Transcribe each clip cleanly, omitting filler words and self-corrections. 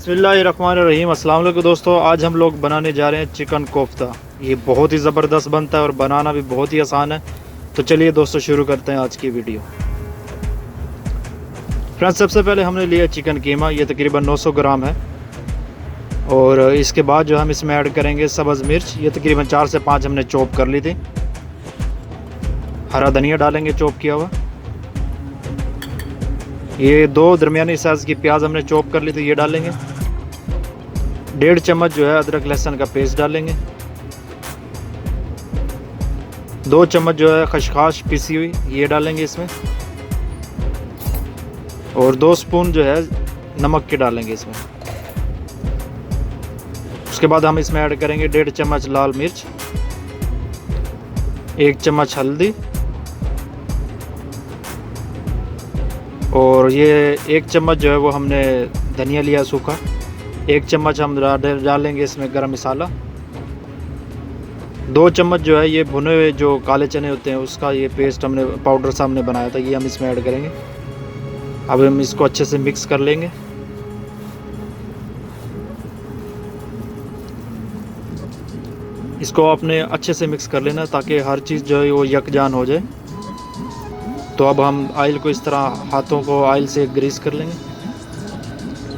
बिस्मिल्लाहिर्रहमानिर्रहीम। अस्सलाम वालेकुम दोस्तों, आज हम लोग बनाने जा रहे हैं चिकन कोफ्ता। ये बहुत ही ज़बरदस्त बनता है और बनाना भी बहुत ही आसान है। तो चलिए दोस्तों शुरू करते हैं आज की वीडियो। फ्रेंड्स, सबसे पहले हमने लिया चिकन कीमा, ये तकरीबन 900 ग्राम है। और इसके बाद जो हम इसमें ऐड करेंगे सब्ज़ मिर्च, ये तकरीबन 4 से 5 हमने चॉप कर ली थी। हरा धनिया डालेंगे चॉप किया हुआ। ये 2 दरमियानी साइज़ की प्याज हमने चॉप कर ली थी, ये डालेंगे। 1.5 चम्मच जो है अदरक लहसुन का पेस्ट डालेंगे। 2 चम्मच जो है खसखस पिसी हुई, ये डालेंगे इसमें। और 2 स्पून जो है नमक के डालेंगे इसमें। उसके बाद हम इसमें ऐड करेंगे 1.5 चम्मच लाल मिर्च, 1 चम्मच हल्दी, और ये 1 चम्मच जो है वो हमने धनिया लिया सूखा। 1 चम्मच हम डालेंगे इसमें गरम मसाला। 2 चम्मच जो है ये भुने हुए जो काले चने होते हैं उसका ये पेस्ट हमने पाउडर सा हमने बनाया था, ये हम इसमें ऐड करेंगे। अब हम इसको अच्छे से मिक्स कर लेंगे। इसको आपने अच्छे से मिक्स कर लेना ताकि हर चीज़ जो है वो यकजान हो जाए। तो अब हम ऑयल को इस तरह हाथों को ऑयल से ग्रीस कर लेंगे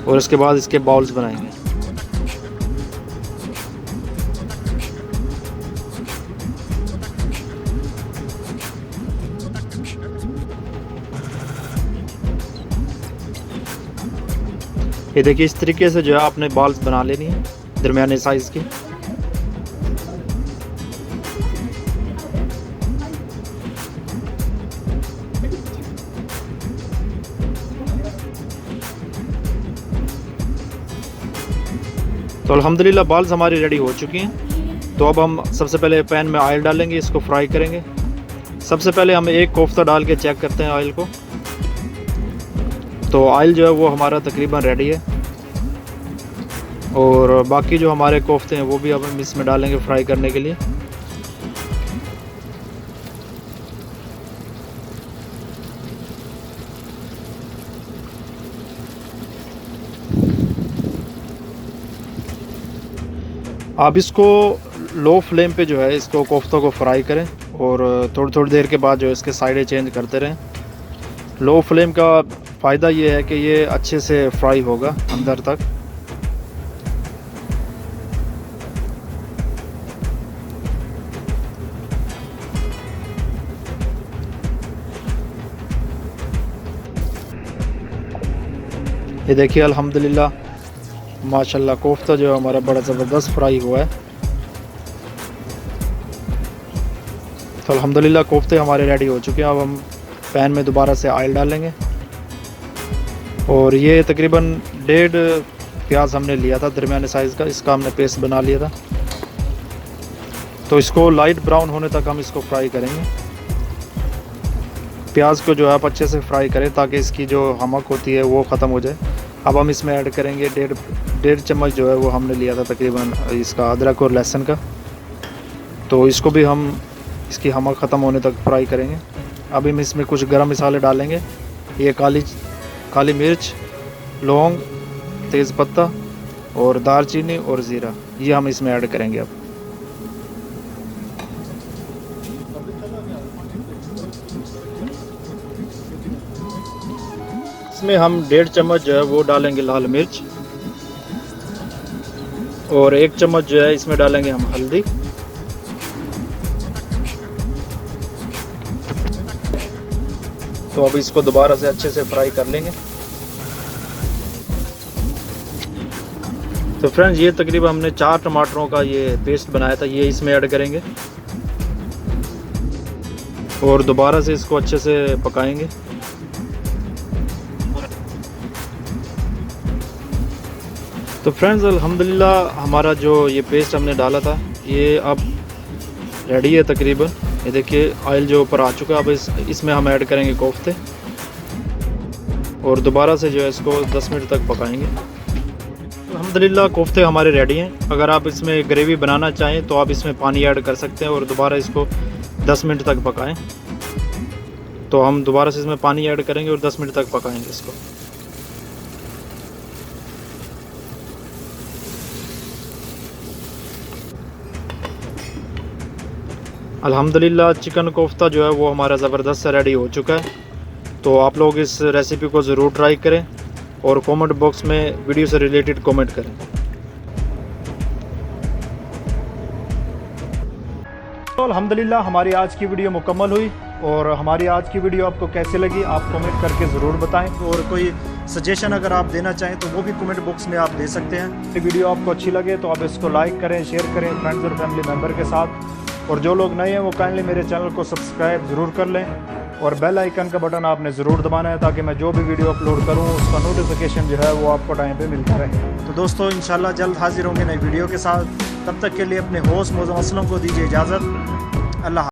और उसके बाद इसके बाउल्स बनाएंगे। ये देखिए, इस तरीके से जो है आपने बॉल्स बना लेनी है दरमियाने साइज़ की। तो अल्हम्दुलिल्लाह बॉल्स हमारी रेडी हो चुकी हैं। तो अब हम सबसे पहले पैन में ऑयल डालेंगे, इसको फ्राई करेंगे। सबसे पहले हम एक कोफ्ता डाल के चेक करते हैं ऑयल को। तो ऑयल जो है वो हमारा तकरीबन रेडी है। और बाकी जो हमारे कोफ्ते हैं वो भी अब हम इसमें डालेंगे फ्राई करने के लिए। आप इसको लो फ्लेम पे जो है इसको कोफ्ता को फ्राई करें और थोड़ी देर के बाद जो है इसके साइडें चेंज करते रहें। लो फ्लेम का फ़ायदा ये है कि ये अच्छे से फ्राई होगा अंदर तक। ये देखिए, अल्हम्दुलिल्लाह माशाल्लाह कोफ्ता जो है हमारा बड़ा ज़बरदस्त फ्राई हुआ है। तो अल्हम्दुलिल्लाह कोफ्ते हमारे रेडी हो चुके हैं। अब हम पैन में दोबारा से ऑयल डालेंगे। और ये तकरीबन 1.5 प्याज हमने लिया था दरमियाने साइज़ का, इसका हमने पेस्ट बना लिया था। तो इसको लाइट ब्राउन होने तक हम इसको फ्राई करेंगे। प्याज को जो है आप अच्छे से फ्राई करें ताकि इसकी जो हमक होती है वो ख़त्म हो जाए। अब हम इसमें ऐड करेंगे 1.5 चम्मच जो है वो हमने लिया था तकरीबन इसका अदरक और लहसुन का। तो इसको भी हम इसकी हमक ख़त्म होने तक फ्राई करेंगे। अब हम इसमें कुछ गरम मसाले डालेंगे। ये काली मिर्च, लौंग, तेज़पत्ता और दालचीनी और ज़ीरा, ये हम इसमें ऐड करेंगे। अब इसमें हम 1.5 चम्मच जो है वो डालेंगे लाल मिर्च और 1 चम्मच जो है इसमें डालेंगे हम हल्दी। तो अब इसको दोबारा से अच्छे से फ्राई कर लेंगे। तो फ्रेंड्स, ये तकरीबन हमने 4 टमाटरों का ये पेस्ट बनाया था, ये इसमें ऐड करेंगे और दोबारा से इसको अच्छे से पकाएंगे। तो फ्रेंड्स, अल्हम्दुलिल्लाह हमारा जो ये पेस्ट हमने डाला था ये अब रेडी है तकरीबन। ये देखिए ऑयल जो ऊपर आ चुका है। अब इसमें हम ऐड करेंगे कोफ्ते और दोबारा से जो है इसको 10 मिनट तक पकाएंगे। अल्हम्दुलिल्लाह कोफ्ते हमारे रेडी हैं। अगर आप इसमें ग्रेवी बनाना चाहें तो आप इसमें पानी ऐड कर सकते हैं और दोबारा इसको 10 मिनट तक पकाएं। तो हम दोबारा से इसमें पानी ऐड करेंगे और 10 मिनट तक पकाएंगे इसको। अल्हम्दुलिल्लाह चिकन कोफ्ता जो है वो हमारा ज़बरदस्त रेडी हो चुका है। तो आप लोग इस रेसिपी को ज़रूर ट्राई करें और कमेंट बॉक्स में वीडियो से रिलेटेड कमेंट करें। तो अल्हम्दुलिल्लाह हमारी आज की वीडियो मुकम्मल हुई, और हमारी आज की वीडियो आपको कैसे लगी आप कमेंट करके ज़रूर बताएं, और कोई सजेशन अगर आप देना चाहें तो वो भी कमेंट बॉक्स में आप दे सकते हैं। ये वीडियो आपको अच्छी लगे तो आप इसको लाइक करें, शेयर करें फ्रेंड्स और फैमिली मेम्बर के साथ, और जो लोग नए हैं वो काइंडली मेरे चैनल को सब्सक्राइब ज़रूर कर लें, और बेल आइकन का बटन आपने ज़रूर दबाना है ताकि मैं जो भी वीडियो अपलोड करूँ उसका नोटिफिकेशन जो है वो आपको टाइम पे मिलता रहे। तो दोस्तों इंशाल्लाह जल्द हाजिर होंगे नई वीडियो के साथ, तब तक के लिए अपने होस्ट मौज़ूद असलम को दीजिए इजाज़त। अल्लाह।